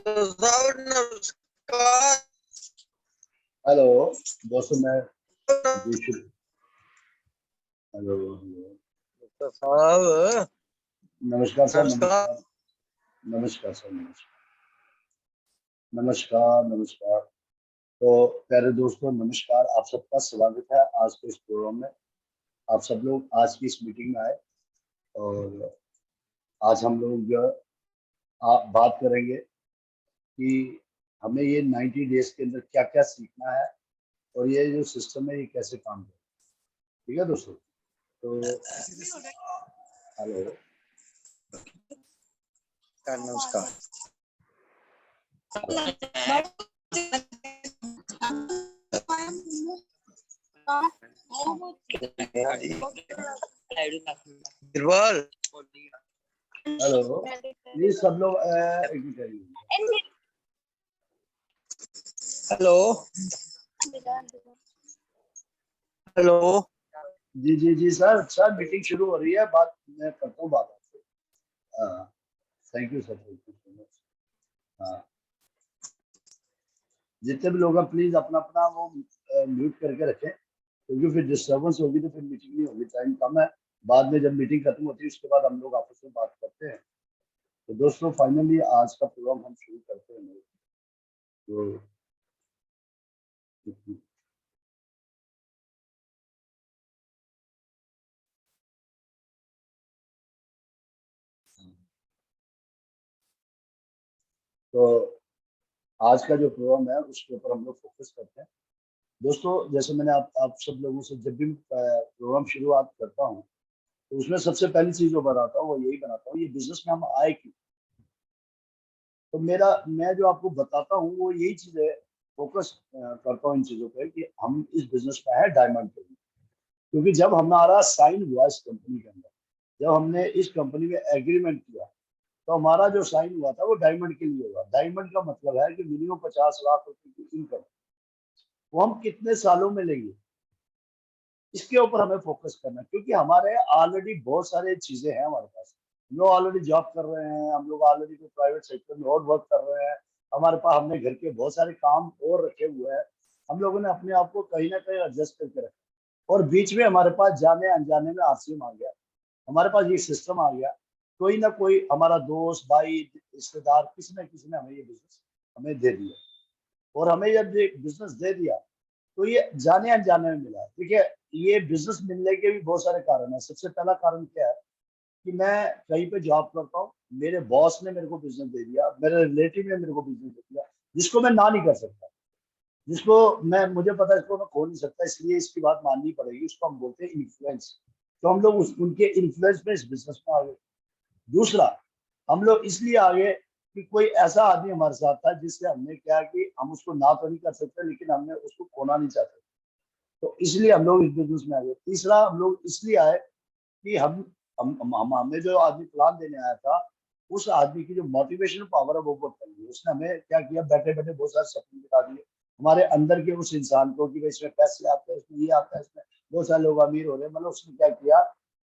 साहब नमस्कार। हेलो दोस्तों, मैं हेलो डॉक्टर साहब नमस्कार सर। नमस्कार। नमस्कार सर। नमस्कार। तो प्यारे दोस्तों, नमस्कार। आप सबका स्वागत है आज के इस प्रोग्राम में। आप सब लोग आज की इस मीटिंग में आए और आज हम लोग आप बात करेंगे कि हमें ये 90 डेज के अंदर क्या क्या सीखना है और ये जो सिस्टम है ये कैसे काम करे। ठीक है दोस्तों? तो हेलो नमस्कार। बीरबल हेलो प्लीज सब लोग एक मिनट करिए। हेलो हेलो जी सर मीटिंग शुरू हो रही है। बात मैं करता हूँ बात आपसे। हाँ, thank you sir, thank you so much. हाँ, जितने भी लोग हैं प्लीज अपना अपना वो म्यूट करके रखें, क्योंकि फिर डिस्टर्बेंस होगी तो फिर मीटिंग नहीं होगी। टाइम कम है, बाद में जब मीटिंग खत्म होती है उसके बाद हम लोग आपस में बात करते हैं। तो दोस्तों फाइनली आज का प्रोग्राम हम शुरू करते हैं। तो तो आज का जो प्रोग्राम है उसके ऊपर हम लोग फोकस करते हैं। दोस्तों जैसे मैंने आप सब लोगों से जब भी प्रोग्राम शुरुआत करता हूँ तो उसमें सबसे पहली चीज जो बनाता हूँ वो यही बनाता हूँ, ये बिजनेस में हम आए क्यों। तो मैं जो आपको बताता हूँ वो यही चीजें फोकस करता हूँ इन चीजों पे कि हम इस बिजनेस में है डायमंड के लिए। क्योंकि जब हमारा साइन हुआ इस कंपनी के अंदर, जब हमने इस कंपनी में एग्रीमेंट किया, तो हमारा जो साइन हुआ था वो डायमंड के लिए हुआ। डायमंड का मतलब है कि मिनिमम 50 लाख रुपए की इनकम वो हम कितने सालों में लेंगे, इसके ऊपर हमें फोकस करना है। क्योंकि हमारे ऑलरेडी बहुत सारे चीजें हैं हमारे पास। हम लोग ऑलरेडी जॉब कर रहे हैं, हम लोग ऑलरेडी प्राइवेट सेक्टर में और वर्क कर रहे हैं। हमारे पास हमने घर के बहुत सारे काम और रखे हुए हैं। हम लोगों ने अपने आप को कहीं ना कहीं एडजस्ट करके रखा और बीच में हमारे पास जाने अनजाने में आरसीएम आ गया, हमारे पास ये सिस्टम आ गया। कोई ना कोई हमारा दोस्त भाई रिश्तेदार किसी न किसी ने हमें ये बिजनेस हमें दे दिया। और हमें जब ये बिजनेस दे दिया तो ये जाने अनजाने में मिला। देखिए, ये बिजनेस मिलने के भी बहुत सारे कारण है। सबसे पहला कारण क्या है कि मैं कहीं पे जॉब करता हूँ, मेरे बॉस ने मेरे को बिजनेस दे दिया, मेरे रिलेटिव ने मेरे को बिजनेस दे दिया, जिसको मैं ना नहीं कर सकता, जिसको मैं मुझे पता है इसको मैं खो नहीं सकता, इसलिए इसकी बात माननी पड़ेगी। उसको हम बोलते हैं इन्फ्लुएंस। तो हम लोग उनके इन्फ्लुएंस में इस बिजनेस में आ गए। दूसरा, हम लोग इसलिए आगे कि कोई ऐसा आदमी हमारे साथ था जिससे हमने क्या कि हम उसको ना तो नहीं कर सकते लेकिन हमने उसको खोना नहीं चाहते, तो इसलिए हम लोग इस बिजनेस में आ गए। तीसरा, हम लोग इसलिए आए कि हमें जो आदमी प्लान देने आया था, उस आदमी की जो मोटिवेशन पावर है वो बहुत कम है। उसने हमें क्या किया, बैठे बैठे बहुत सारे सपने दिखा दिए हमारे अंदर के उस इंसान को कि भाई इसमें पैसे आते हैं, इसमें ये आता है, इसमें बहुत सारे लोग अमीर हो रहे हैं। मतलब उसने क्या किया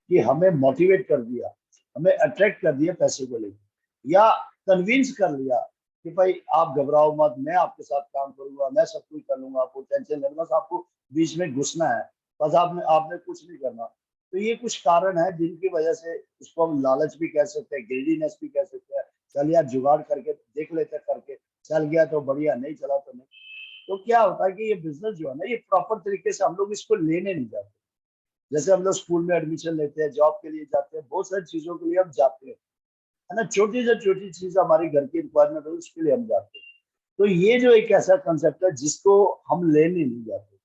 कि हमें मोटिवेट कर दिया, हमें अट्रैक्ट कर दिया पैसे को लेकर, या कन्विंस कर लिया कि भाई आप घबराओ मत, मैं आपके साथ काम करूंगा, मैं सब कुछ कर लूंगा, आपको टेंशन नहीं, बस आपको बीच में घुसना है, बस आपने आपने कुछ नहीं करना। तो ये कुछ कारण है जिनकी वजह से उसको हम लालच भी कह सकते हैं, ग्रीडीनेस भी कह सकते हैं। चल यार जुगाड़ करके देख लेते करके, चल गया तो बढ़िया, नहीं चला तो नहीं। तो क्या होता है कि ये बिजनेस जो है ना, ये प्रॉपर तरीके से हम लोग इसको लेने नहीं जाते। जैसे हम लोग स्कूल में एडमिशन लेते हैं, जॉब के लिए जाते हैं, बहुत सारी चीजों के लिए हम जाते हैं, है ना। छोटी से छोटी चीज हमारी घर की रिक्वायरमेंट है उसके लिए हम जाते हैं। तो ये जो एक ऐसा कंसेप्ट है जिसको हम लेने नहीं जाते,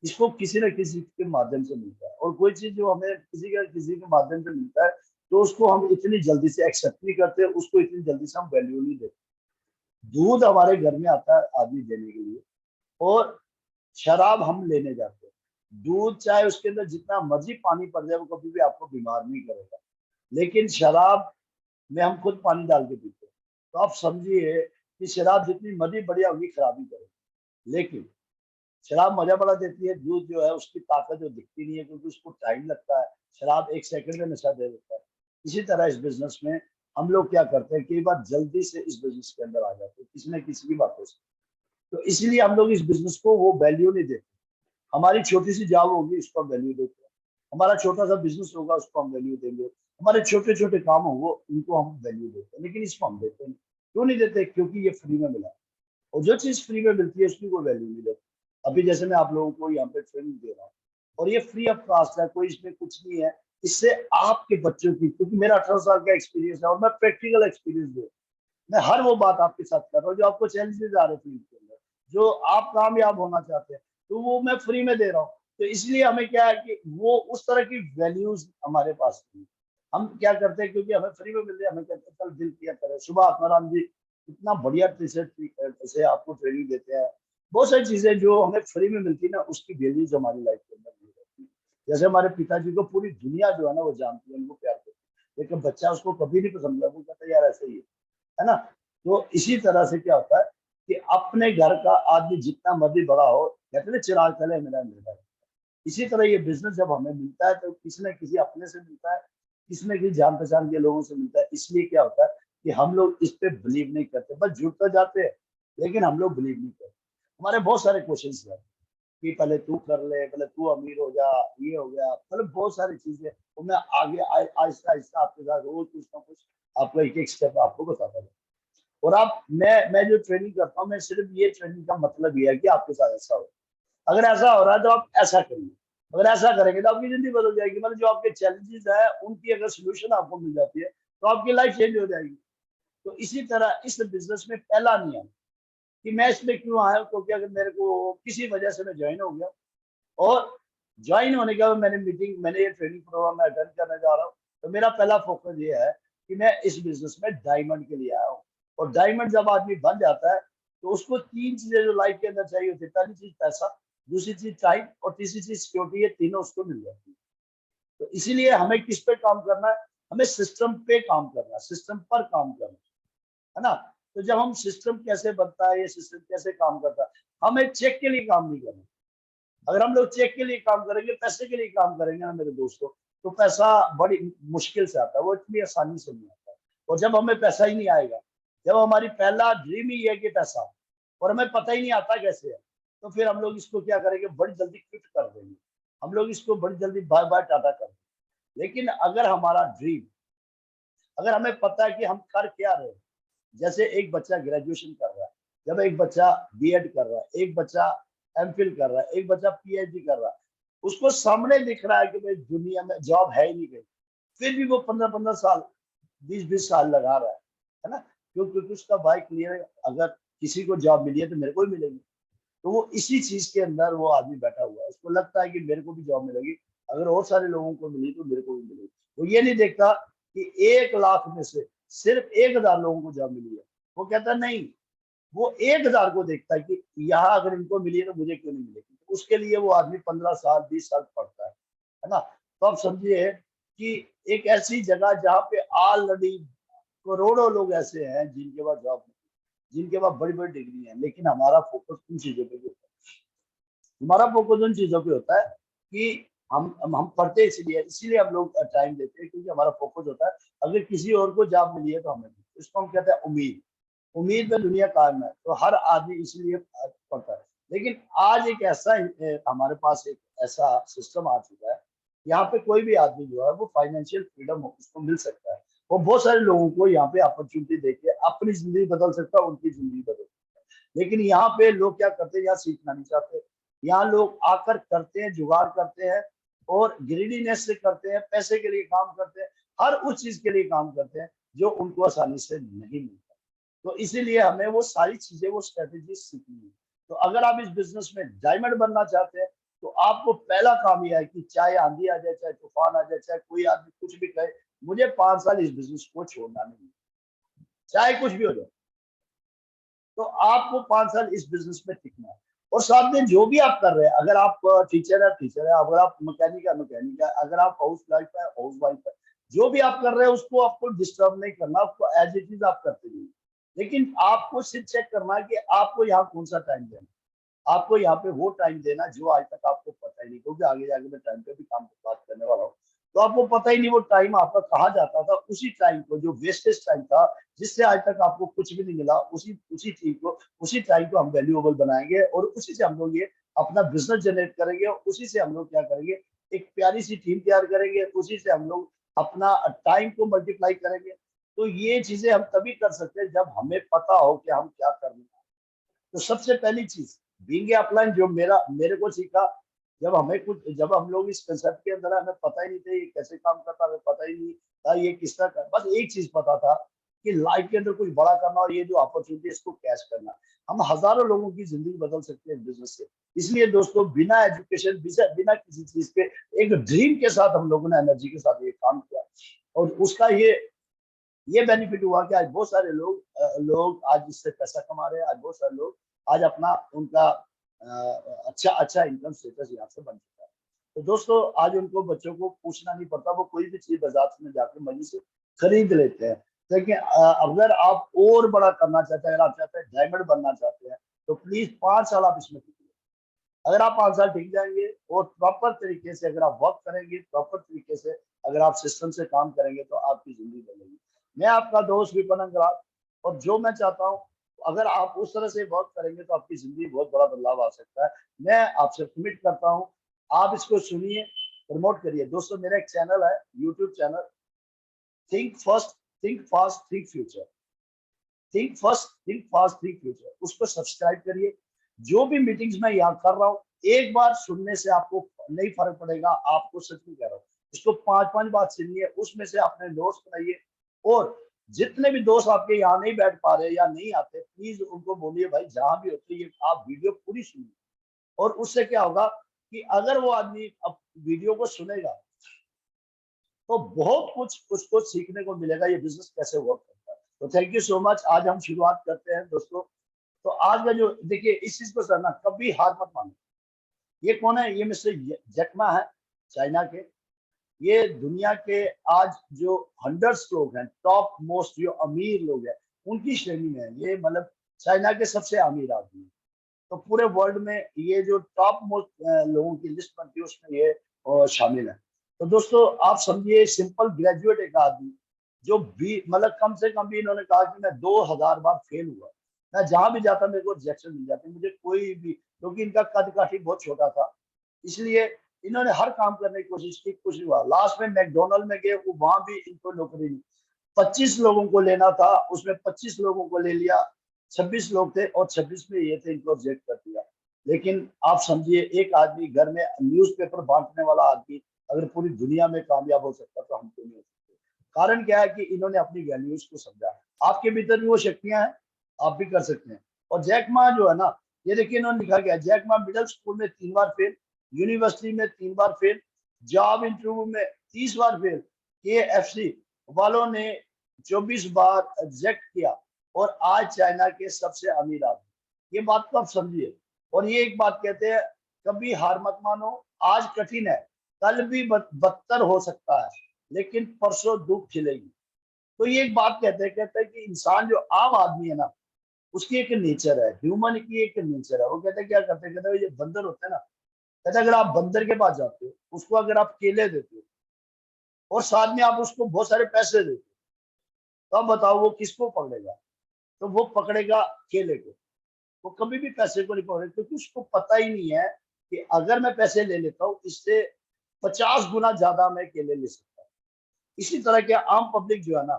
इसको किसी न किसी के माध्यम से मिलता है। और कोई चीज जो हमें किसी के माध्यम से मिलता है तो उसको हम इतनी जल्दी से एक्सेप्ट नहीं करते, उसको इतनी जल्दी से हम वैल्यू नहीं देते। दूध हमारे घर में आता है आदमी देने के लिए, और शराब हम लेने जाते हैं। दूध चाहे उसके अंदर जितना मर्जी पानी पड़ जाए वो कभी भी आपको बीमार नहीं करेगा, लेकिन शराब में हम खुद पानी डाल के पीते हैं। तो आप समझिए कि शराब जितनी मर्जी बढ़िया होगी खराबी करेगी। लेकिन शराब मजा बड़ा देती है, दूध जो है उसकी ताकत जो दिखती नहीं है क्योंकि उसको टाइम लगता है। शराब 1 सेकंड में नशा दे देता है। इसी तरह इस बिजनेस में हम लोग क्या करते हैं, कई बार जल्दी से इस बिजनेस के अंदर आ जाते हैं किसी न किसी की बातों से। तो इसलिए हम लोग इस बिजनेस को वो वैल्यू नहीं देते। हमारी छोटी सी जॉब होगी, उसको हम वैल्यू देते हैं। हमारा छोटा सा बिजनेस होगा, उसको हम वैल्यू देंगे। हमारे छोटे छोटे काम होंगे, उनको हम वैल्यू देते हैं, लेकिन इसको हम देते नहीं। क्यों नहीं देते? क्योंकि ये फ्री में मिला है। और जो चीज फ्री में मिलती है उसकी कोई वैल्यू नहीं देती। अभी जैसे मैं आप लोगों को यहाँ पे ट्रेनिंग दे रहा हूँ, और ये फ्री ऑफ कॉस्ट है, कोई इसमें कुछ नहीं है। इससे आपके बच्चों की, क्योंकि मेरा 18 साल का एक्सपीरियंस है और मैं प्रैक्टिकल एक्सपीरियंस दे, मैं हर वो बात आपके साथ कर रहा हूँ जो आपको चैलेंजेस आ रहे फील्ड के अंदर, जो आप कामयाब होना चाहते हैं, तो वो मैं फ्री में दे रहा हूँ। तो इसलिए हमें क्या है कि वो उस तरह की वैल्यूज हमारे पास नहीं है। हम क्या करते हैं, क्योंकि हमें फ्री में मिल रही है, हमें कहते हैं चल दिल किया करें। सुबह आत्माराम जी इतना बढ़िया से आपको ट्रेनिंग देते हैं। बहुत सारी चीजें जो हमें फ्री में मिलती है ना, उसकी वैल्यूज हमारी लाइफ के अंदर नहीं रहती। जैसे हमारे पिताजी को पूरी दुनिया जो है ना वो जानती है, उनको प्यार करती है, लेकिन बच्चा उसको कभी नहीं पसंद है, वो कहता है यार ऐसे ही है ना। तो इसी तरह से क्या होता है कि अपने घर का आदमी जितना मर्जी बड़ा हो, कहते हैं ना, चिराग तले मेरा निर्भर। इसी तरह ये बिजनेस जब हमें मिलता है तो किसी न किसी अपने से मिलता है, किसी न किसी जान पहचान के लोगों से मिलता है। इसलिए क्या होता है कि हम लोग इस पे बिलीव नहीं करते, बस जुड़ तो जाते हैं, लेकिन हम लोग बिलीव नहीं करते। हमारे बहुत सारे क्वेश्चन है कि पहले तू कर ले, पहले तू अमीर हो जा, ये हो गया, मतलब बहुत सारी चीजें। तो मैं आगे आहिस्ता आहिस्ता आपके साथ रोज कुछ ना कुछ आपको एक एक स्टेप आपको बताता हूँ। और आप मैं जो ट्रेनिंग करता हूँ, मैं सिर्फ ये ट्रेनिंग का मतलब ये है कि आपके साथ ऐसा हो। अगर ऐसा हो रहा है तो आप ऐसा करिए। अगर ऐसा करेंगे तो आपकी जिंदगी बदल जाएगी। मतलब जो आपके चैलेंजेस है उनकी अगर सोल्यूशन आपको मिल जाती है तो आपकी लाइफ चेंज हो जाएगी। तो इसी तरह इस बिजनेस में पहला नियम कि मैं इसमें क्यों आया, क्योंकि अगर मेरे को किसी वजह से मैं ज्वाइन हो गया, और ज्वाइन होने के बाद मैंने ये ट्रेनिंग प्रोग्राम में अटेंड करने जा रहा हूँ, तो मेरा पहला फोकस ये है कि मैं इस बिजनेस में डायमंड के लिए आया हूँ। और डायमंड जब आदमी बन जाता है तो उसको तीन चीजें जो लाइफ के अंदर चाहिए होती है, पहली चीज पैसा, दूसरी चीज टाइम, और तीसरी चीज सिक्योरिटी। ये तीनों उसको मिल जाती है। तो इसीलिए हमें किस पे काम करना है? हमें सिस्टम पे काम करना है, सिस्टम पर काम करना है ना। तो जब हम सिस्टम कैसे बनता है, ये सिस्टम कैसे काम करता है, हमें चेक के लिए काम नहीं करना। अगर हम लोग चेक के लिए काम करेंगे, पैसे के लिए काम करेंगे ना मेरे दोस्तों, तो पैसा बड़ी मुश्किल से आता है, वो इतनी आसानी से नहीं आता। और जब हमें पैसा ही नहीं आएगा, जब हमारी पहला ड्रीम ही है कि पैसा, और हमें पता ही नहीं आता कैसे है, तो फिर हम लोग इसको क्या करेंगे, बड़ी जल्दी क्विट कर देंगे। हम लोग इसको बड़ी जल्दी बाय बाय टाटा कर देंगे। लेकिन अगर हमारा ड्रीम, अगर हमें पता है कि हम कर क्या रहे हैं, जैसे एक बच्चा ग्रेजुएशन कर रहा है, जब एक बच्चा बीएड कर रहा है, एक बच्चा एमफिल कर रहा है, एक बच्चा पीएचडी कर रहा है, उसको सामने दिख रहा है कि भाई दुनिया में जॉब है ही नहीं कहीं, फिर भी वो 15-15 साल, 20-20 साल लगा रहा है ना। क्योंकि उसका भाई क्लियर है, अगर किसी को जॉब मिली है तो मेरे को भी मिलेगी। तो वो इसी चीज के अंदर वो आदमी बैठा हुआ है, उसको लगता है कि मेरे को भी जॉब मिलेगी, अगर और सारे लोगों को मिली तो मेरे को भी मिलेगी। वो ये नहीं देखता कि 1 लाख में से सिर्फ 1,000 लोगों को जॉब मिली है। वो कहता नहीं, वो 1,000 को देखता है कि यहाँ अगर इनको मिली है तो मुझे क्यों नहीं मिलेगी। तो उसके लिए वो आदमी 15 साल 20 साल पढ़ता है ना। तो आप समझिए कि एक ऐसी जगह जहाँ पे ऑलरेडी करोड़ों लोग ऐसे हैं जिनके पास जॉब, जिनके पास बड़ी बड़ी डिग्री है, लेकिन हमारा फोकस उन चीजों पे होता है। हमारा फोकस उन चीजों पे होता है कि हम पढ़ते इसलिए इसीलिए हम लोग टाइम देते हैं, क्योंकि हमारा फोकस होता है अगर किसी और को जॉब मिली है तो हमें भी। इसको हम कहते हैं उम्मीद। उम्मीद में दुनिया कायम है, तो हर आदमी इसलिए पढ़ता है। लेकिन आज एक ऐसा हमारे पास एक ऐसा सिस्टम आ चुका है, यहाँ पे कोई भी आदमी जो है वो फाइनेंशियल फ्रीडम उसको मिल सकता है। वो बहुत सारे लोगों को यहाँ पे अपॉर्चुनिटी देके अपनी जिंदगी बदल सकता है, उनकी जिंदगी बदल सकता है। लेकिन यहाँ पे लोग क्या करते हैं, यहाँ सीखना नहीं चाहते। यहाँ लोग आकर करते हैं, जुगाड़ करते हैं, और ग्रीडीनेस से करते हैं, पैसे के लिए काम करते हैं, हर उस चीज के लिए काम करते हैं जो उनको आसानी से नहीं मिलता। तो इसीलिए हमें वो सारी चीजें, वो स्ट्रेटेजी सीखनी है। तो अगर आप इस बिजनेस में डायमंड बनना चाहते हैं तो आपको पहला काम यह है कि चाहे आंधी आ जाए, चाहे तूफान आ जाए, चाहे कोई आदमी कुछ भी कहे, मुझे 5 साल इस बिजनेस को छोड़ना नहीं है, चाहे कुछ भी हो जाए। तो आपको 5 साल इस बिजनेस में टिकना है। और साथ में जो भी आप कर रहे हैं, अगर आप टीचर है, अगर आप मैकेनिक है, अगर आप हाउस वाइफ है, हाउस वाइफ है, जो भी आप कर रहे हैं उसको आपको डिस्टर्ब नहीं करना, आपको एज इट इज आप करते रहिए। लेकिन आपको सिर्फ चेक करना है कि आपको यहाँ कौन सा टाइम देना, आपको यहाँ पे वो टाइम देना जो आज तक आपको पता ही नहीं, क्योंकि आगे जाके मैं टाइम पे भी काम बात करने वाला हूँ। तो आपको पता ही नहीं वो टाइम आपका कहाँ जाता था। उसी टाइम को जो वेस्टेज टाइम था, जिससे आज तक आपको कुछ भी नहीं मिला, उसी उसी चीज को, उसी टाइम को हम वैल्यूएबल बनाएंगे और उसी से हम लोग ये अपना बिजनेस जनरेट करेंगे और उसी से हम लोग क्या करेंगे, एक प्यारी सी टीम तैयार करेंगे, उसी से हम लोग अपना टाइम को मल्टीप्लाई करेंगे। तो ये चीजें हम तभी कर सकते हैं जब हमें पता हो कि हम क्या करने हैं। तो सबसे पहली चीज बीइंग अपलाइन जो मेरे को सीखा, जब हम लोग इस कंसेप्ट के अंदर हमें पता ही नहीं था ये कैसे काम करता, हमें पता ही नहीं था ये किस तरह कर, बस एक चीज पता था कि लाइफ के अंदर कुछ बड़ा करना और ये जो अपॉर्चुनिटी है इसको कैच करना। हम हजारों लोगों की जिंदगी बदल सकते हैं बिजनेस से। इसलिए दोस्तों बिना एजुकेशन, बिना किसी चीज के, एक ड्रीम के साथ हम लोगों ने एनर्जी के साथ ये काम किया और उसका ये बेनिफिट हुआ कि आज बहुत सारे लोग आज इससे पैसा कमा रहे हैं। आज बहुत सारे लोग आज अपना उनका अच्छा अच्छा इनकम स्टेटस यहाँ से बन चुका है। तो दोस्तों आज उनको बच्चों को पूछना नहीं पड़ता, वो कोई भी चीज बाजार में जाकर मर्जी से खरीद लेते हैं। देखिए अगर आप और बड़ा करना चाहते हैं, अगर आप चाहते हैं डायमंड बनना चाहते हैं, तो प्लीज 5 साल आप इसमें टिकिए। अगर आप 5 साल टिक जाएंगे और प्रॉपर तरीके से अगर आप वर्क करेंगे, प्रॉपर तरीके से अगर आप सिस्टम से काम करेंगे, तो आपकी जिंदगी बनेगी। मैं आपका दोस्त विपन अंग्राल, और जो मैं चाहता हूँ अगर आप उस तरह से वर्क करेंगे तो आपकी जिंदगी बहुत बड़ा बदलाव आ सकता है। मैं आपसे कमिट करता हूँ, आप इसको सुनिए, प्रमोट करिए। दोस्तों मेरा एक चैनल है, YouTube channel, think first think fast think future, think first think fast think future, उसको सब्सक्राइब करिए। जो भी मीटिंग्स मैं यहाँ कर रहा हूँ, एक बार सुनने से आपको नहीं फर्क पड़ेगा, आपको सच में कह रहा हूँ। इसको 5-5 बार सुनिए, उसमें से अपने नोट्स बनाइए और जितने भी दोस्त आपके यहाँ नहीं बैठ पा रहे या नहीं आते, प्लीज उनको बोलिए भाई जहां भी होते ये आप वीडियो पूरी सुनिए। और उससे क्या होगा कि अगर वो आदमी अब वीडियो को सुनेगा तो बहुत कुछ उसको सीखने को मिलेगा, ये बिजनेस कैसे वर्क करता है। तो थैंक यू सो मच। आज हम शुरुआत करते हैं दोस्तों। तो आज का जो देखिए इस चीज को करना, कभी हार मत मानो। ये कौन है? ये मिस्टर जैकमा है, चाइना के। ये दुनिया के आज जो 100 लोग हैं, टॉप मोस्ट जो अमीर लोग हैं, उनकी श्रेणी में है ये। मतलब चाइना के सबसे अमीर आदमी। तो पूरे वर्ल्ड में ये जो टॉप मोस्ट लोगों की लिस्ट बनती है उसमें ये शामिल है। तो दोस्तों आप समझिए सिंपल ग्रेजुएट एक आदमी जो भी मतलब कम से कम भी इन्होंने कहा कि मैं 2000 बार फेल हुआ, मैं जहां भी जाता मेरे को रिजेक्शन मिल जाती, मुझे कोई भी, क्योंकि इनका कद काफी बहुत छोटा था, इसलिए इन्होंने हर काम करने की कोशिश की, कुछ नहीं हुआ। लास्ट में मैकडोनल्ड में गए, वो वहां भी इनको नौकरी नहीं। 25 लोगों को लेना था, उसमें 25 लोगों को ले लिया, 26 लोग थे और 26 में ये थे, इनको रिजेक्ट कर दिया। लेकिन आप समझिए एक आदमी घर में न्यूज़पेपर बांटने वाला आदमी अगर पूरी दुनिया में कामयाब हो सकता तो हम क्यों नहीं हो सकते? कारण क्या है कि इन्होंने अपनी वैल्यूज को समझा है। आपके भीतर भी वो शक्तियां हैं, आप भी कर सकते हैं। और जैक मा जो है ना, ये देखिए इन्होंने लिखा गया, जैक मा मिडिल स्कूल में 3 बार फेल, यूनिवर्सिटी में 3 बार फेल, जॉब इंटरव्यू में 30 बार फेल, KFC वालों ने 24 बार रिजेक्ट किया और आज चाइना के सबसे अमीर आदमी। ये बात को आप समझिए। और ये एक बात कहते हैं, कभी हार मत मानो, आज कठिन है, कल भी बदतर हो सकता है, लेकिन परसों धूप खिलेगी। तो ये एक बात कहते हैं कि इंसान जो आम आदमी है ना, उसकी एक नेचर है, ह्यूमन की एक नेचर है। वो कहते हैं क्या करते हैं, कहते हैं ये बंदर होते हैं ना, कहते हैं अगर आप बंदर के पास जाते हो, उसको अगर आप केले देते हो और साथ में आप उसको बहुत सारे पैसे देते हो, तो अब बताओ वो किसको पकड़ेगा? तो वो पकड़ेगा केले को, वो कभी भी पैसे को नहीं पकड़ेगा, क्योंकि उसको पता ही नहीं है कि अगर मैं पैसे ले लेता हूँ इससे 50 गुना ज्यादा मैं केले ले सकता हूँ। इसी तरह के आम पब्लिक जो है ना,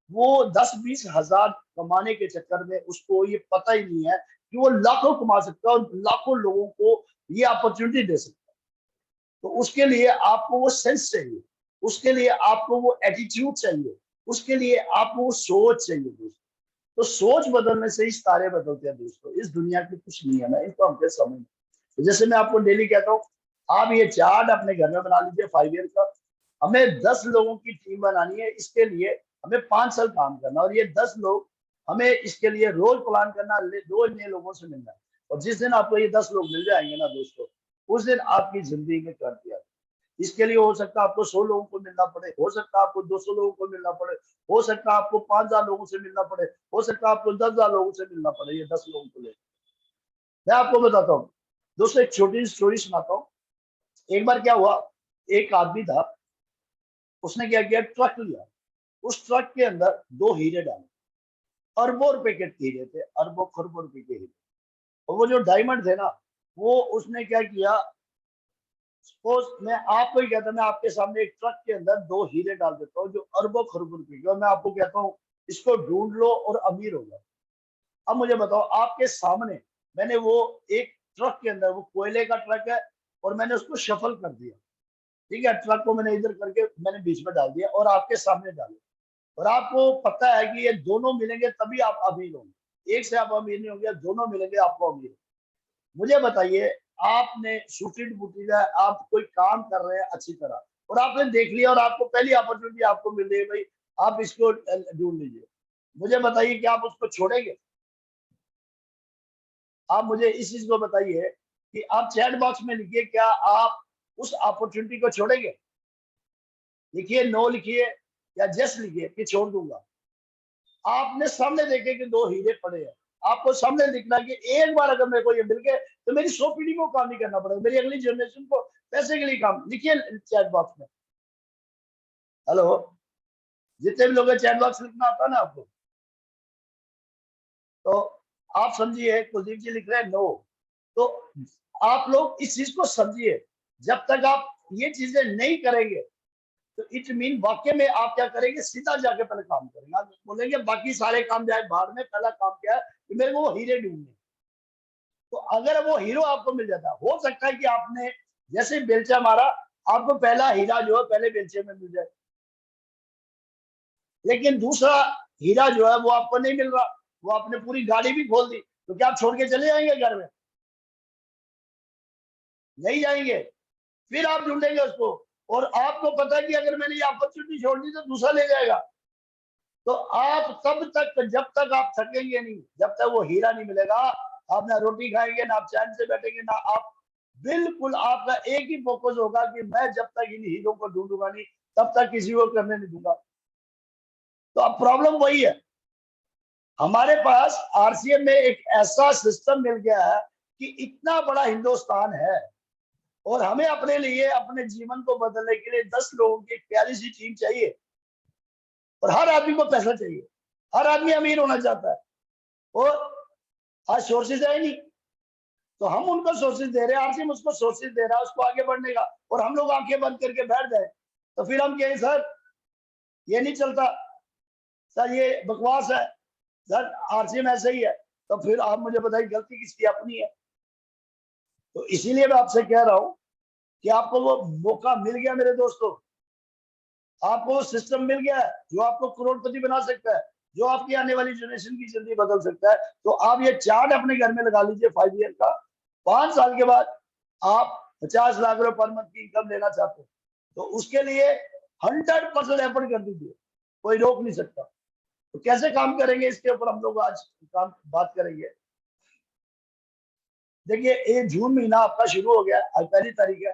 वो 10-20 हजार कमाने के चक्कर में उसको ये पता ही नहीं है कि वो लाखों कमा सकता है और लाखों लोगों को ये अपॉर्चुनिटी दे सकता है। तो उसके लिए आपको वो सेंस चाहिए, उसके लिए आपको वो एटीट्यूड चाहिए, उसके लिए आपको वो सोच चाहिए दोस्तों। तो सोच बदलने से ही तारे बदलते हैं दोस्तों। इस दुनिया के कुछ नियम है, इनको हमको समझ। तो जैसे मैं आपको डेली कहता हूँ, आप ये चार्ट अपने घर में बना लीजिए 5 ईयर का। हमें 10 लोगों की टीम बनानी है, इसके लिए हमें 5 साल काम करना, और ये 10 लोग हमें इसके लिए रोज प्लान करना, रोज नए लोगों से मिलना। और जिस दिन आपको ये 10 लोग मिल जाएंगे ना दोस्तों, उस दिन आपकी जिंदगी में क्रांति आ। इसके लिए हो सकता है आपको 100 लोगों को मिलना पड़े, हो सकता है आपको 200 लोगों को मिलना पड़े, हो सकता है आपको 5000 लोगों से मिलना पड़े, हो सकता है आपको 10,000 लोगों से मिलना पड़े, ये 10 लोगों को ले। मैं आपको बताता हूँ दोस्तों, एक छोटी सी स्टोरी सुनाता हूँ। एक बार क्या हुआ, एक आदमी था, उसने क्या किया, ट्रक लिया, उस ट्रक के अंदर 2 हीरे डाले, अरबों रुपए के हीरे थे, अरबों खरबों रुपए के हीरे। और वो जो डायमंड थे ना, वो उसने क्या किया, सपोज मैं आपको ही कहता, मैं आपके सामने एक ट्रक के अंदर 2 हीरे डाल देता हूँ जो अरबों खरबों रुपए के, और मैं आपको कहता हूँ इसको ढूंढ लो और अमीर हो जाओ। अब मुझे बताओ, आपके सामने मैंने वो एक ट्रक के अंदर, वो कोयले का ट्रक है, और मैंने उसको शफल कर दिया, ठीक है, ट्रक को मैंने इधर करके मैंने बीच में डाल दिया और आपके सामने डाले, और आपको पता है कि ये दोनों मिलेंगे तभी आप अमीर होंगे, एक से आप अमीर नहीं होंगे, दोनों मिलेंगे आपको अमीर। मुझे बताइए, आपने शूटिंग बूटी है, आप कोई काम कर रहे हैं अच्छी तरह, और आपने देख लिया और आपको पहली अपॉर्चुनिटी आपको मिल रही है, भाई आप इसको ढूंढ लीजिए, मुझे बताइए कि आप उसको छोड़ेंगे? आप मुझे इस चीज को बताइए कि आप चैट बॉक्स में लिखिए, क्या आप उस अपॉर्चुनिटी को छोड़ेंगे? लिखिए नो, लिखिए या जस्ट लिखिए कि छोड़ दूंगा। आपने सामने देखे कि 2 हीरे पड़े हैं, आपको सामने दिखना कि एक बार अगर मेरे को ये मिल गए तो मेरी 100 पीढ़ी को काम नहीं करना पड़ेगा, मेरी अगली जनरेशन को पैसे के लिए काम। लिखिए चैट बॉक्स में, हेलो, जितने भी लोग चैट बॉक्स लिखना आता है ना आपको, तो आप समझिए कुलदीप जी लिख रहे हैं नो, तो आप लोग इस चीज को समझिए, जब तक आप ये चीजें नहीं करेंगे तो इट मीन वाक्य में आप क्या करेंगे, सीधा जाके पहले काम करेंगे, आप बोलेंगे बाकी सारे काम जाए बाहर में, पहला काम क्या है कि मेरे को वो हीरे ढूंढने। तो अगर वो हीरो आपको मिल जाता, हो सकता है कि आपने जैसे बेलचा मारा, आपको पहला हीरा जो है पहले बेलचे में मिल जाए, लेकिन दूसरा हीरा जो है वो आपको नहीं मिल रहा, वो आपने पूरी गाड़ी भी खोल दी, तो क्या आप छोड़ के चले जाएंगे घर में? नहीं जाएंगे, फिर आप ढूंढेंगे उसको, और आपको पता है कि अगर मैंने ये अपॉर्चुनिटी छोड़ दी तो दूसरा ले जाएगा, तो आप तब तक, जब तक आप थकेंगे नहीं, जब तक वो हीरा नहीं मिलेगा, आप ना रोटी खाएंगे, ना आप चैन से बैठेंगे, ना आप, बिल्कुल आपका एक ही फोकस होगा कि मैं जब तक इन हीरो को ढूंढूंगा नहीं, तब तक किसी को करने नहीं दूंगा। तो अब प्रॉब्लम वही है, हमारे पास आरसीएम में एक ऐसा सिस्टम मिल गया है कि इतना बड़ा हिंदुस्तान है, और हमें अपने लिए, अपने जीवन को बदलने के लिए 10 लोगों की प्यारी सी टीम चाहिए, और हर आदमी को पैसा चाहिए, हर आदमी अमीर होना चाहता है, और आज सोर्सेज है नहीं, तो हम उनको सोर्सेज दे रहे हैं, आरसीएम उसको सोर्सेज दे रहा है उसको आगे बढ़ने का, और हम लोग आंखें बंद करके बैठ जाए, तो फिर हम कहें सर ये नहीं चलता, सर ये बकवास है, सर आरसीएम ऐसे ही है, तो फिर आप मुझे बताइए गलती किसकी, अपनी है। तो इसीलिए मैं आपसे कह रहा हूं कि आपको वो मौका मिल गया मेरे दोस्तों, आपको वो सिस्टम मिल गया है जो आपको करोड़पति बना सकता है, जो आपकी आने वाली जनरेशन की जिंदगी बदल सकता है। तो आप ये चार्ट अपने घर में लगा लीजिए 5 ईयर का, 5 साल के बाद आप 50 लाख रुपए पर मंथ की इनकम लेना चाहते हैं, तो उसके लिए 100% एफर्ट कर दीजिए, कोई रोक नहीं सकता। तो कैसे काम करेंगे इसके ऊपर हम लोग आज काम बात करेंगे। देखिए ये जून महीना आपका शुरू हो गया, आज 1 तारीख है,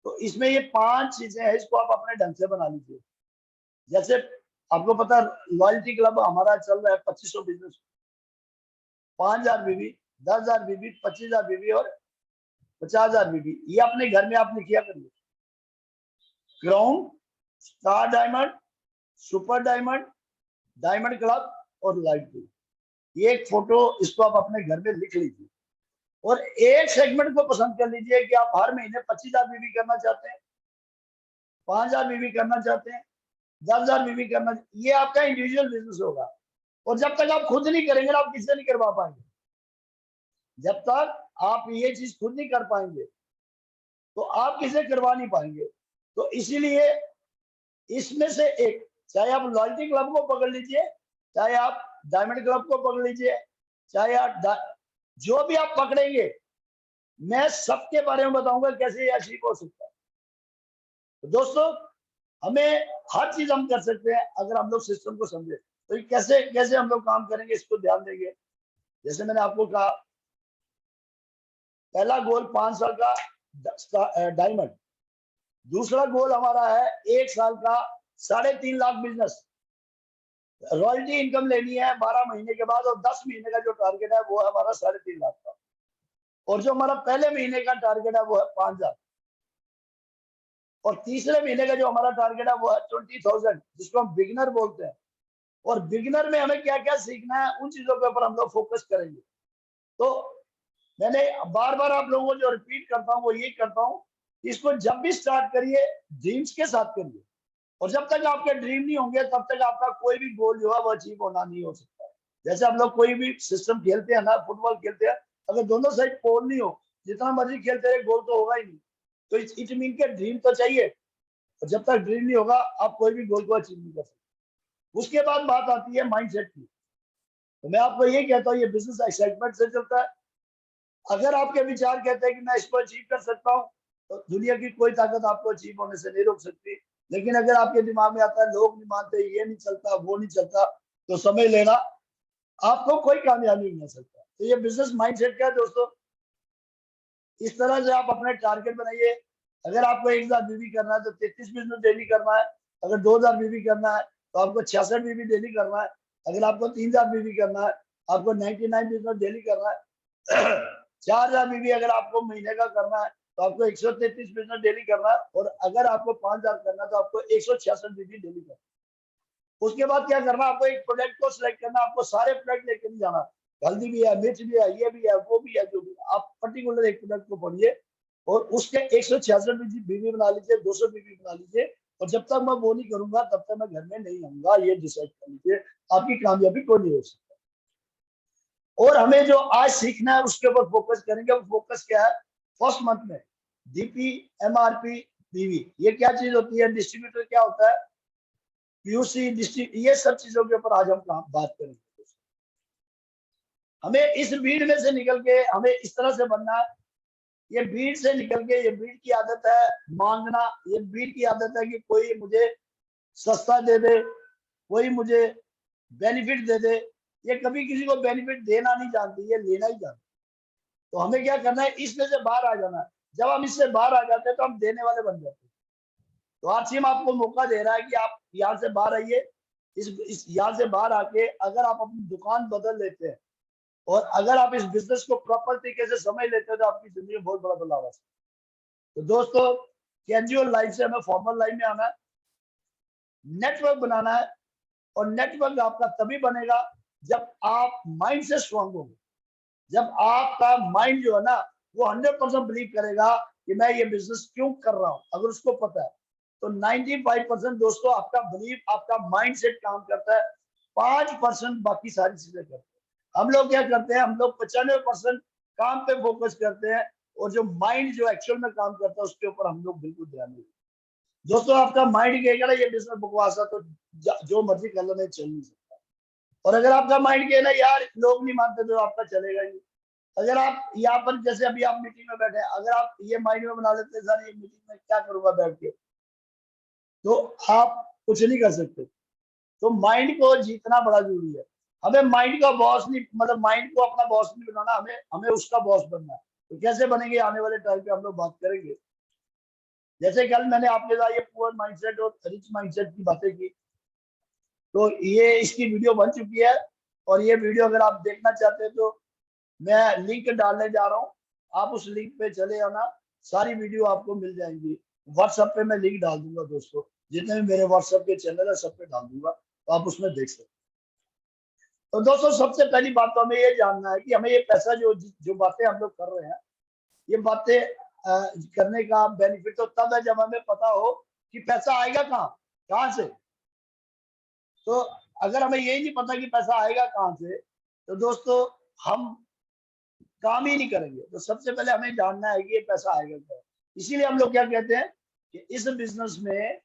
तो इसमें ये 5 चीजें हैं, इसको आप अपने ढंग से बना लीजिए। जैसे आपको पता, लॉयल्टी क्लब हमारा चल रहा है 2500 बिजनेस, 5000 बीबी, 10,000 बीबी, 25,000 बीबी और 50,000 बीबी, ये अपने घर में आप लिखिया करिए, crown, star diamond, super diamond, diamond club और लाइट ब्लू, ये एक फोटो, इसको आप अपने घर में लिख लीजिए, और एक सेगमेंट को पसंद कर लीजिए कि आप हर महीने 25,000 बीबी करना चाहते हैं, 5,000 बीबी करना चाहते हैं, 10,000 बीबी करना, ये आपका इंडिविजुअल बिजनेस होगा। और जब तक आप खुद नहीं करेंगे ना, आप किससे नहीं करवा पाएंगे, जब तक आप ये चीज खुद नहीं कर पाएंगे तो आप किसे करवा नहीं पाएंगे। तो इसीलिए इसमें से एक, चाहे आप लॉयल्टी क्लब को पकड़ लीजिए, चाहे आप डायमंड क्लब को पकड़ लीजिए, चाहे आप जो भी आप पकड़ेंगे, मैं सबके बारे में बताऊंगा कैसे ये अचीव हो सकता है। तो दोस्तों, हमें हर चीज हम कर सकते हैं अगर हम लोग सिस्टम को समझे। तो कैसे कैसे हम लोग काम करेंगे, इसको ध्यान देंगे। जैसे मैंने आपको कहा, पहला गोल 5 साल का डायमंड, दूसरा गोल हमारा है 1 साल का 3.5 लाख बिजनेस, रॉयल्टी इनकम लेनी है 12 महीने के बाद, और 10 महीने का जो टारगेट है वो है हमारा 3.5 लाख का, और जो हमारा पहले महीने का टारगेट है वो है 5,000, और तीसरे महीने का जो हमारा टारगेट है वो है 20,000, जिसको हम बिगिनर बोलते हैं। और बिगिनर में हमें क्या क्या सीखना है, उन चीजों के ऊपर हम लोग फोकस करेंगे। तो मैंने बार बार आप लोगों को जो रिपीट करता हूँ वो ये करता हूँ, इसको जब भी स्टार्ट करिए ड्रीम्स के साथ करिए, और जब तक आपके ड्रीम नहीं होंगे तब तक आपका कोई भी गोल जो है वो अचीव होना नहीं हो सकता। जैसे हम लोग कोई भी सिस्टम खेलते हैं ना, फुटबॉल खेलते हैं, अगर दोनों साइड गोल नहीं हो, जितना मर्जी खेलते रहे गोल तो होगा ही नहीं। तो इट मीन के ड्रीम तो चाहिए, और जब तक ड्रीम नहीं होगा आप कोई भी गोल को अचीव नहीं कर सकते। उसके बाद बात आती है माइंडसेट की। तो मैं आपको ये कहता हूँ, ये बिजनेस एक्साइटमेंट से चलता है। अगर आपके विचार कहते हैं कि मैं इसको अचीव कर सकता हूँ, तो दुनिया की कोई ताकत आपको अचीव होने से नहीं रोक सकती। लेकिन अगर आपके दिमाग में आता है लोग नहीं मानते, ये नहीं चलता, वो नहीं चलता, तो समझ लेना आपको कोई कामयाबी नहीं मिल सकता। तो ये बिजनेस माइंडसेट क्या है दोस्तों, इस तरह से आप अपने टारगेट बनाइए। अगर आपको 1,000 बीवी करना है तो 33 बिजनेस डेली करना है। अगर 2,000 बीवी करना है तो आपको 66 बीवी डेली करना है। अगर आपको 3,000 बीवी करना है आपको 99 बिजनेस डेली करना है। 4,000 बीवी अगर आपको महीने का करना है तो आपको 133 बिजनेस डेली करना है। और अगर आपको 5,000 करना है तो आपको 166 बीवी डेली करना है। उसके बाद क्या करना, आपको एक प्रोडक्ट को सिलेक्ट करना। आपको सारे प्रोडक्ट लेके नहीं जाना, हल्दी भी है, मिर्च भी है, ये भी है, वो भी है, जो भी है। आप पर्टिकुलर एक प्रोडक्ट को पढ़िए और उसके 166 बीवी बना लीजिए, 200 बीवी बना लीजिए। और जब तक मैं वो नहीं करूंगा तब तक मैं घर में नहीं आऊंगा, ये डिसाइड कर लीजिए। आपकी कामयाबी को नहीं हो सकता। और हमें जो आज सीखना है उसके ऊपर फोकस करेंगे। वो फोकस क्या है, फर्स्ट मंथ में डीपी, एमआरपी, पीवी, ये क्या चीज होती है, डिस्ट्रीब्यूटर क्या होता है, पीयूसी, डिस्ट्रीब्यूटर, ये सब चीजों के ऊपर आज हम बात करेंगे। हमें इस भीड़ में से निकल के हमें इस तरह से बनना है, ये भीड़ से निकल के, ये भीड़ की आदत है मांगना, ये भीड़ की आदत है कि कोई मुझे सस्ता दे दे, कोई मुझे बेनिफिट दे दे। ये कभी किसी को बेनिफिट देना नहीं जानती, ये लेना ही जानती। तो हमें क्या करना है, इसमें से बाहर आ जाना है। जब हम इससे बाहर आ जाते हैं तो हम देने वाले बन जाते हैं। तो आरसीएम आपको मौका दे रहा है कि आप यहाँ से बाहर आइए। इस यहाँ से बाहर आके अगर आप अपनी दुकान बदल लेते हैं और अगर आप इस बिजनेस को प्रॉपर तरीके से समझ लेते हैं तो आपकी जिंदगी में बहुत बड़ा बदलाव आ सकता है। तो दोस्तों, कैजुअल लाइफ से हमें फॉर्मल लाइफ में आना है, नेटवर्क बनाना है। और नेटवर्क आपका तभी बनेगा जब आप माइंड से स्ट्रांग होंगे। जब आपका माइंड जो है ना वो 100% बिलीव करेगा कि मैं ये बिजनेस क्यों कर रहा हूं, अगर उसको पता है तो 95% दोस्तों आपका बिलीव, आपका माइंड सेट काम करता है। 5% बाकी सारी चीजें करते हैं। हम लोग क्या करते हैं, हम लोग 95% काम पे फोकस करते हैं, और जो माइंड जो एक्चुअल में काम करता है उसके ऊपर हम लोग बिल्कुल ध्यान नहीं देते। दोस्तों, आपका माइंड कहेगा ना ये बिजनेस बकवास है तो जो मर्जी कर लो, नहीं चल नहीं सकता। और अगर आपका माइंड कहे ना यार लोग नहीं मानते तो आपका चलेगा ही। अगर आप यहाँ पर जैसे अभी आप मीटिंग में बैठे हैं, अगर आप ये माइंड में बना लेते हैं सर ये मीटिंग में क्या करूंगा बैठ के, तो आप कुछ नहीं कर सकते। तो माइंड को जीतना बड़ा जरूरी है। हमें माइंड का बॉस नहीं, मतलब माइंड को अपना बॉस नहीं बनाना, हमें हमें उसका बॉस बनना है। तो कैसे बनेंगे आने वाले टाइम पे हम लोग बात करेंगे। जैसे कल मैंने आपके साथ ये पुअर माइंडसेट और रिच माइंडसेट की बातें की, तो ये इसकी वीडियो बन चुकी है। और ये वीडियो अगर आप देखना चाहते हैं तो मैं लिंक डालने जा रहा हूँ, आप उस लिंक पे चले आना, सारी वीडियो आपको मिल जाएंगी। व्हाट्सएप पे मैं लिंक डाल दूंगा दोस्तों, जितने भी मेरे व्हाट्सएप के चैनल है सब पे डाल दूंगा, तो आप उसमें देख सकते हैं। तो दोस्तों, सबसे पहली बात तो हमें ये जानना है कि हमें ये पैसा जो जो बातें हम लोग कर रहे हैं, ये बातें करने का बेनिफिट तो तब है जब हमें पता हो कि पैसा आएगा कहाँ से। तो अगर हमें यही नहीं पता कि पैसा आएगा कहाँ से, तो दोस्तों हम काम ही नहीं करेंगे। तो सबसे पहले हमें जानना है कि ये पैसा आएगा क्या। इसीलिए हम लोग क्या कहते हैं कि इस बिजनेस में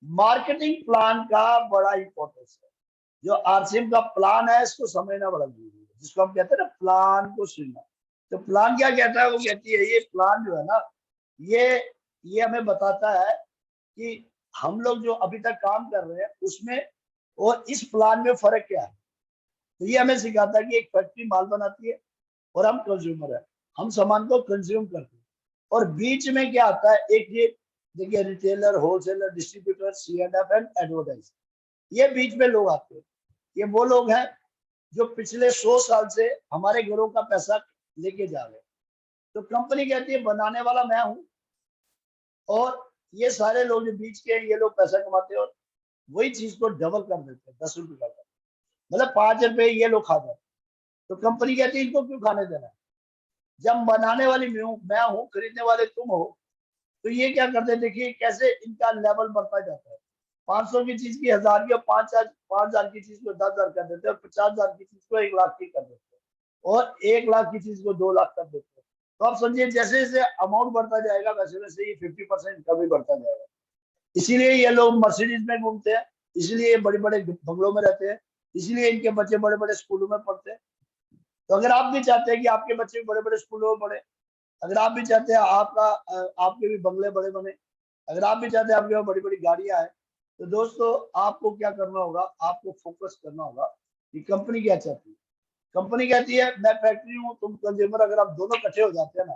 मार्केटिंग प्लान का बड़ा इंपॉर्टेंस है। जो आरसीएम का प्लान है इसको समझना बड़ा जरूरी है, जिसको हम कहते हैं ना प्लान को सुनना। तो प्लान क्या कहता है, वो कहती है ये प्लान जो है ना, ये हमें बताता है कि हम लोग जो अभी तक काम कर रहे हैं उसमें और इस प्लान में फर्क क्या है। तो ये हमें सिखाता है कि एक फैक्ट्री माल बनाती है और हम कंज्यूमर है, हम सामान को कंज्यूम करते हैं। और बीच में क्या आता है, एक ये देखिए retailer, wholesaler, distributor, C&F and advertise, ये बीच में लोग आते हैं। ये वो लोग हैं जो पिछले 100 साल से हमारे घरों का पैसा लेके जा रहे हैं। तो कंपनी कहती है बनाने वाला मैं हूं और ये सारे लोग जो बीच के हैं, ये लोग पैसा कमाते हैं और वही चीज को डबल कर देते हैं, 10 रुपए का, मतलब 5 रुपए ये लोग खा जाते हैं। तो कंपनी कहती है इनको क्यों खाने देना है, जब बनाने वाली मैं हूँ, खरीदने वाले तुम हो। तो ये क्या करते हैं, देखिए कैसे इनका लेवल बढ़ता जाता है। 500 की चीज की 1000 की, और 5,000 की चीज को 10,000 कर देते हैं, और 50,000 की चीज को 1 लाख की कर देते हैं, और 1 लाख की चीज को 2 लाख कर देते हैं। तो आप समझिए जैसे जैसे अमाउंट बढ़ता जाएगा, वैसे वैसे ये 50% इनका भी बढ़ता जाएगा। इसीलिए ये लोग मर्सिडीज में घूमते हैं, इसलिए ये बड़े बड़े बंगलों में रहते हैं, इसलिए इनके बच्चे बड़े बड़े स्कूलों में पढ़ते हैं। तो अगर आप भी चाहते हैं कि आपके बच्चे भी बड़े बड़े स्कूलों में पढ़े, अगर आप भी चाहते हैं आपके भी बंगले बड़े बने, अगर आप भी चाहते हैं आपके पास बड़ी बड़ी गाड़ियां आए, तो दोस्तों आपको क्या करना होगा, आपको फोकस करना होगा कि कंपनी क्या चाहती है। कंपनी कहती है मैं फैक्ट्री हूँ, तुम कंज्यूमर, अगर आप दोनों इकट्ठे हो जाते हैं ना,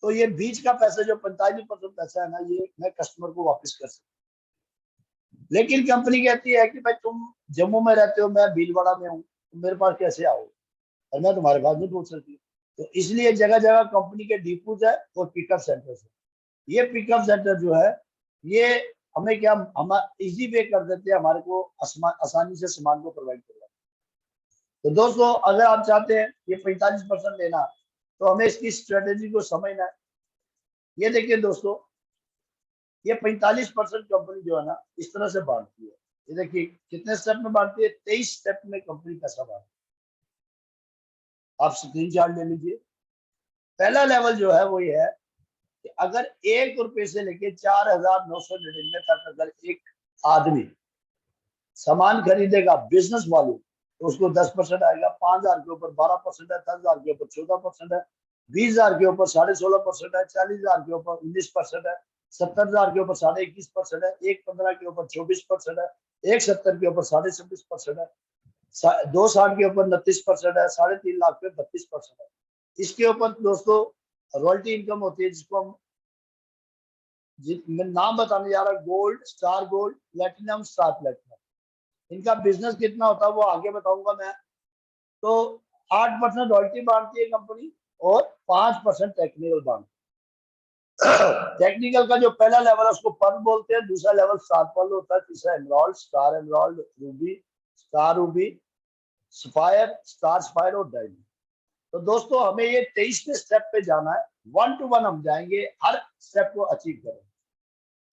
तो ये बीच का पैसा जो 45% पैसा है ना, ये मैं कस्टमर को वापस कर सकता हूँ। लेकिन कंपनी कहती है कि भाई तुम जम्मू में रहते हो, मैं भीलवाड़ा में हूँ, तुम मेरे पास कैसे आओ, और मैं तुम्हारे पास नहीं पहुंच सकती। तो इसलिए जगह जगह कंपनी के डिपोज है और पिकअप सेंटर है। ये पिकअप सेंटर जो है, ये हमें क्या, हम इजी वे कर देते हैं, हमारे को आसानी से सामान को प्रोवाइड करवा। तो दोस्तों अगर आप चाहते हैं ये 45% लेना, तो हमें इसकी स्ट्रेटेजी को समझना है। ये देखिए दोस्तों, ये 45% कंपनी जो है ना, इस तरह से बांटती है। ये देखिए कितने स्टेप में बांटती है, 23 स्टेप में कंपनी पैसा बांटती है। आप स्क्रीन शॉट ले लीजिए। पहला लेवल जो है वो ये है कि अगर 1 रुपए से लेके 4,999 तक अगर एक आदमी सामान खरीदेगा बिजनेस वॉल्यूम, तो उसको 10% आएगा। 5,000 के ऊपर 12% है, 10,000 के ऊपर 14% है, 20,000 के ऊपर 16.5% है, 40,000 के ऊपर 19% है, 70,000 के ऊपर 21.5% है, 1,15 के ऊपर 24% है, 1,70 के ऊपर 26.5% है, 2,60 के ऊपर 29% है, 3.5 लाख पे 32% है। इसके ऊपर दोस्तों रॉयल्टी इनकम होती है, जिसको हम मैं नाम बताने जा रहा, gold, star gold, platinum, star platinum. इनका बिजनेस कितना होता है वो आगे बताऊंगा मैं। तो 8% रॉयल्टी बांटती है कंपनी, और 5% टेक्निकल बांटती है। टेक्निकल का जो पहला लेवल है उसको पर्ल बोलते हैं, दूसरा लेवल स्टार पर्ल होता है, तीसरा emerald, star emerald, Ruby, star Ruby, sapphire, star sapphire और डायमंड। तो दोस्तों हमें ये 23वें स्टेप पे जाना है, 1 to 1 हम जाएंगे, हर स्टेप को अचीव करेंगे।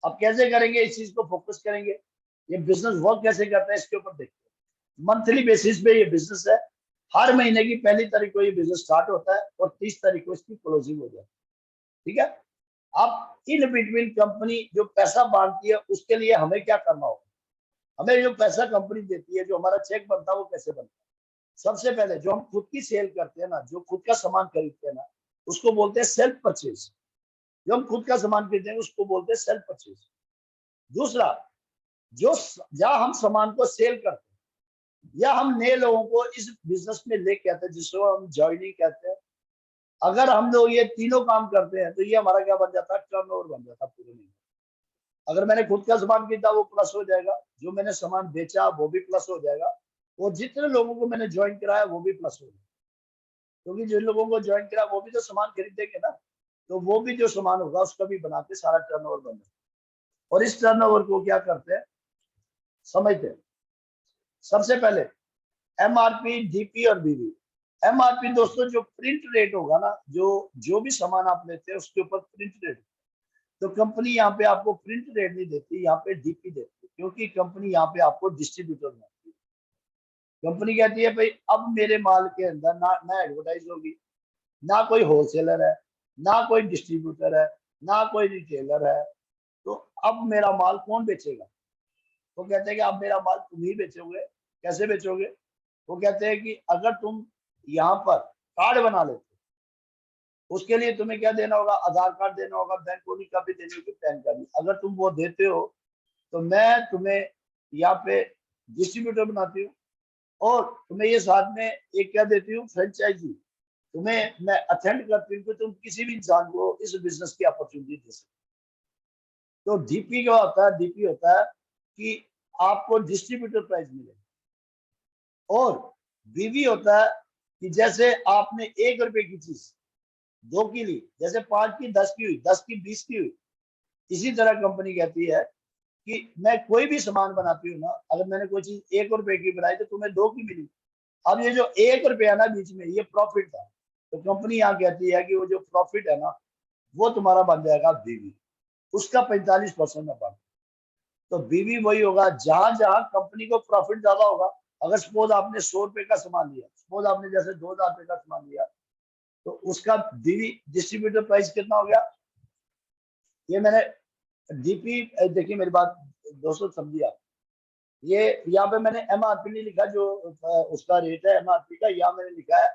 अब कैसे करेंगे, इस चीज को फोकस करेंगे। ये बिजनेस वर्क कैसे करता है इसके ऊपर देखते हैं। मंथली बेसिस पे ये बिजनेस है, हर महीने की 1 तारीख को ये बिजनेस स्टार्ट होता है और 30 तारीख को इसकी क्लोजिंग हो जाती है। ठीक है। अब इन बिटवीन कंपनी जो पैसा बांटती है, उसके लिए हमें क्या करना होगा। हमें जो पैसा कंपनी देती है, जो हमारा चेक बनता है, वो कैसे बनता है। सबसे पहले जो हम खुद की सेल करते हैं ना, जो खुद का सामान खरीदते हैं ना, उसको बोलते हैं सेल्फ परचेज। जो हम खुद का सामान खरीदते हैं उसको बोलते हैं सेल्फ परचेज। दूसरा, जो जहां हम सामान को सेल करते हैं, या हम नए लोगों को इस बिजनेस में लेके आते हैं, जिसको हम ज्वाइनिंग कहते हैं। अगर हम लोग ये तीनों काम करते हैं, तो ये हमारा क्या बन जाता है, टर्नओवर बन जाता है पूरे महीने। अगर मैंने खुद का सामान खरीदा वो प्लस हो जाएगा, जो मैंने सामान बेचा वो भी प्लस हो जाएगा, और जितने लोगों को मैंने ज्वाइन कराया वो भी प्लस हो जाएगा। क्योंकि जिन लोगों को ज्वाइन करा वो भी तो सामान खरीदेंगे ना, तो वो भी जो सामान होगा उसका भी बना के सारा टर्नओवर बन जाता है। और इस टर्नओवर को क्या करते हैं, समझते हैं। सबसे पहले एमआरपी, डीपी और बीवी। एमआरपी दोस्तों जो प्रिंट रेट होगा ना, जो भी सामान आप लेते हैं उसके ऊपर प्रिंट रेट। तो कंपनी यहाँ पे आपको प्रिंट रेट नहीं देती, यहाँ पे डीपी देती है, क्योंकि कंपनी यहाँ पे आपको डिस्ट्रीब्यूटर बनाती है। कंपनी कहती है भाई अब मेरे माल के अंदर ना एडवर्टाइज होगी, ना कोई होलसेलर है, ना कोई डिस्ट्रीब्यूटर है, ना कोई रिटेलर है, तो अब मेरा माल कौन बेचेगा। वो कहते हैं कि अब मेरा माल तुम ही बेचोगे। कैसे बेचोगे। वो कहते हैं कि अगर तुम यहाँ पर कार्ड बना लेते, उसके लिए तुम्हें क्या देना होगा, आधार कार्ड देना होगा, बैंक की कॉपी देनी होगी, पैन कार्ड। अगर तुम वो देते हो तो मैं तुम्हें यहाँ पे डिस्ट्रीब्यूटर बनाती हूँ, और तुम्हें ये साथ में एक क्या देती हूँ, फ्रेंचाइजी। तुम्हें मैं अटेंड करती हूँ कि तुम किसी भी इंसान को इस बिजनेस की अपॉर्चुनिटी दे सकते। तो डीपी क्या होता है, डीपी होता है कि आपको डिस्ट्रीब्यूटर प्राइस मिले, और बीवी होता है कि जैसे आपने 1 रुपए की चीज 2 की ली, जैसे 5 की 10 की हुई, 10 की 20 की हुई, इसी तरह कंपनी कहती है कि मैं कोई भी सामान बनाती हूँ ना, अगर मैंने कोई चीज 1 रुपए की बनाई तो तुम्हें 2 की मिली। अब ये जो 1 रुपया ना बीच में, ये प्रॉफिट था। तो कंपनी यहाँ कहती है कि वो जो प्रॉफिट है ना, वो तुम्हारा बन जाएगा बीवी, उसका 45% में बन। तो बीवी वही होगा जहां जहां कंपनी को प्रॉफिट ज्यादा होगा। अगर सपोज आपने 100 रुपए का सामान लिया, सपोज आपने जैसे 2000 रुपए का सामान लिया, तो उसका बीवी डिस्ट्रीब्यूटर प्राइस कितना हो गया? ये मैंने डीपी, देखिए मेरी बात दोस्तों समझिए आप, ये यहाँ पे मैंने एमआरपी नहीं लिखा, जो उसका रेट है एमआरपी का, यहाँ मैंने लिखा है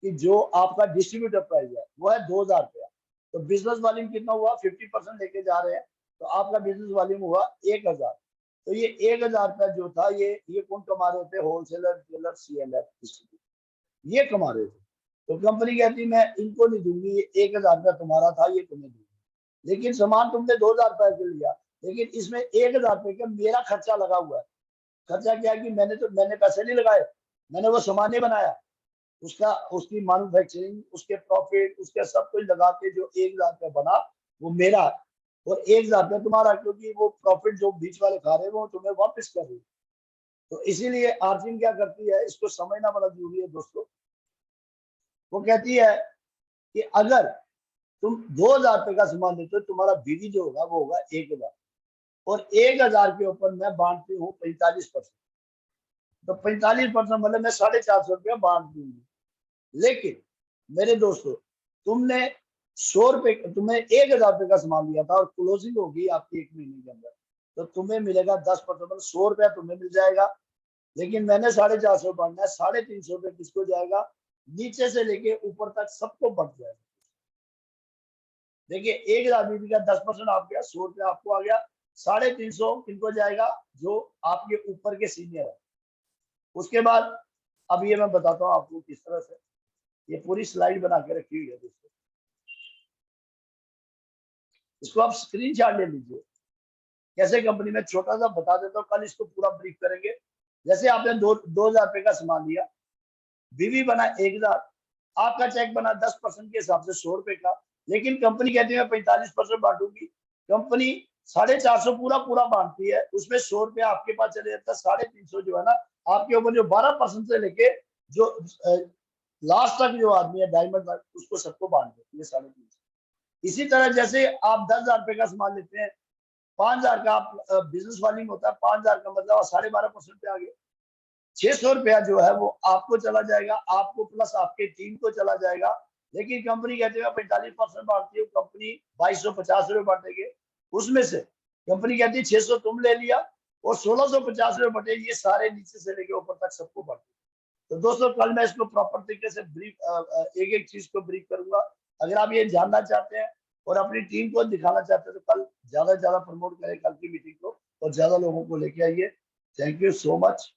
कि जो आपका डिस्ट्रीब्यूटर प्राइस है वो है 2000 रुपया। तो बिजनेस वॉल्यूम कितना हुआ? 50% लेके जा रहे हैं, तो आपका बिजनेस वॉल्यूम हुआ 1000। तो ये 1000 रुपया जो था, ये कौन कमा रहे थे? होलसेलर, डीलर, सीएलएफ, डिस्ट्रीब्यूटर, ये कमा रहे थे। तो कंपनी कहती मैं इनको नहीं दूंगी, ये 1000 रुपया तुम्हारा था, ये तुम्हें दूंगी। लेकिन सामान तुमने 2000 रुपए के लिया, लेकिन इसमें 1000 रुपए का मेरा खर्चा लगा हुआ है। खर्चा क्या है कि मैंने पैसे नहीं लगाए, मैंने वो सामान नहीं बनाया, उसका, उसकी मैन्युफैक्चरिंग, उसके प्रॉफिट, उसके सब कुछ लगा के जो 1000 रुपया बना वो मेरा, और 1000 रुपया तुम्हारा, क्योंकि वो प्रॉफिट जो बीच वाले खा रहे हैं वो तुम्हें वापस कर रहे हैं। तो इसीलिए आर्थिंग क्या करती है, इसको समझना बड़ा जरूरी है दोस्तों। वो कहती है कि अगर तुम 2000 रुपए का सामान लेते हो, तुम्हारा बीवी जो होगा वो होगा 1000, और 1000 के ऊपर मैं बांटती हूँ 45%। तो 45% मतलब मैं 450 रुपया बांट दूंगी। लेकिन मेरे दोस्तों, तुमने 100 रुपए, तुमने 1000 रुपए का सामान लिया था और क्लोजिंग होगी आपकी 1 महीने के अंदर, तो तुम्हें मिलेगा 10%, मतलब 100 रुपया तुम्हें मिल जाएगा। लेकिन मैंने 450 बांटना है, 350 रुपये किसको जाएगा? नीचे से लेके ऊपर तक सबको बढ़ जाएगा। देखिए 1000 बीबी का 10% आप गया, 100 रुपया आपको आ गया। 350 किनको जाएगा? जो आपके ऊपर के सीनियर है। उसके बाद अब ये मैं बताता हूँ आपको किस तरह से, ये पूरी स्लाइड बना के रखी हुई है दोस्तों, इसको आप स्क्रीनशॉट ले लीजिए। कैसे कंपनी में छोटा सा बता देता हूँ, कल इसको पूरा ब्रीफ करेंगे। जैसे आपने 2000 रुपए का सामान लिया, बीवी बना 1000, आपका चेक बना 10% के हिसाब से 100 रुपए का, लेकिन कंपनी कहती है मैं 45% बांटूंगी। कंपनी 450 पूरा पूरा बांटती है, उसमें 100 रुपया आपके पास चले जाता है। 350 जो है ना, आपके ऊपर जो 12% से लेके जो लास्ट तक जो आदमी है डायमंड तक, उसको सबको बांट देती है 350। इसी तरह जैसे आप 10,000 रुपए का सामान लेते हैं, 5000 का आप बिजनेस वार्निंग होता है, 5000 का मतलब 12.5% पे आ गए। 600 रुपया जो है वो आपको चला जाएगा, आपको प्लस आपके टीम को चला जाएगा। लेकिन कंपनी कहती है 45% बांटती है, कंपनी 2250 रुपये बांटेगी। उसमें से कंपनी कहती है 600 तुम ले लिया और 1650 रुपये बटे, ये सारे नीचे से लेके ऊपर तक सबको बांटे। तो दोस्तों कल मैं इसको प्रॉपर तरीके से ब्रीफ, एक एक चीज को ब्रीफ करूंगा। अगर आप ये जानना चाहते हैं और अपनी टीम को दिखाना चाहते हैं, तो कल ज्यादा से ज्यादा प्रमोट करें कल की मीटिंग को और ज्यादा लोगों को लेके आइए। Thank you so much.